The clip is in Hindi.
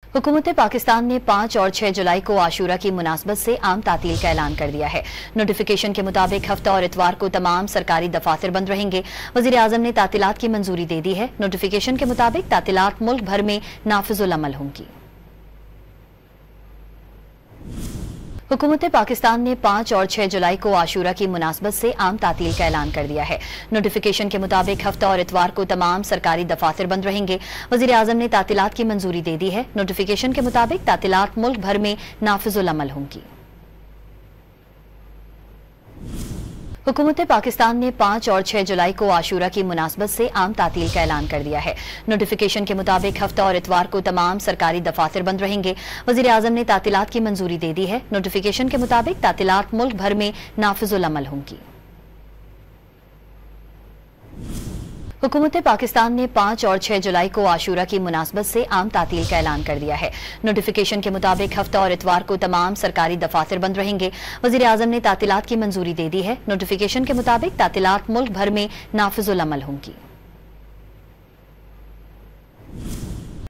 हुकूमत पाकिस्तान ने 5 और 6 जुलाई को आशूरा की मुनासबत से आम तातील का ऐलान कर दिया है। नोटिफिकेशन के मुताबिक हफ्ता और इतवार को तमाम सरकारी दफातर बंद रहेंगे। वजीर आजम ने तातीलात की मंजूरी दे दी है। नोटिफिकेशन के मुताबिक तातीलात मुल्क भर में नाफिजुल अमल होंगी। हुकूमत पाकिस्तान ने 5 और 6 जुलाई को आशूरा की मुनासबत से आम तातील का ऐलान कर दिया है। नोटिफिकेशन के मुताबिक हफ्ता और इतवार को तमाम सरकारी दफातर बंद रहेंगे। वजीर आजम ने तातीलात की मंजूरी दे दी है। नोटिफिकेशन के मुताबिक तातीलात मुल्क भर में नाफिजुल अमल होंगी। हुकूमत पाकिस्तान ने 5 और 6 जुलाई को आशूरा की मुनासबत से आम तातील का ऐलान कर दिया है। नोटिफिकेशन के मुताबिक हफ्ता और इतवार को तमाम सरकारी दफातर बंद रहेंगे। वजीर आजम ने तातीलात की मंजूरी दे दी है। नोटिफिकेशन के मुताबिक तातीलात मुल्क भर में नाफिजुल अमल होंगी। हुकूमत पाकिस्तान ने 5 और 6 जुलाई को आशूरा की मुनासबत से आम तातील का ऐलान कर दिया है। नोटिफिकेशन के मुताबिक हफ्ता और इतवार को तमाम सरकारी दफातर बंद रहेंगे। वजीर आजम ने तातीलात की मंजूरी दे दी है। नोटिफिकेशन के मुताबिक तातीलात मुल्क भर में नाफिजुल अमल होंगी।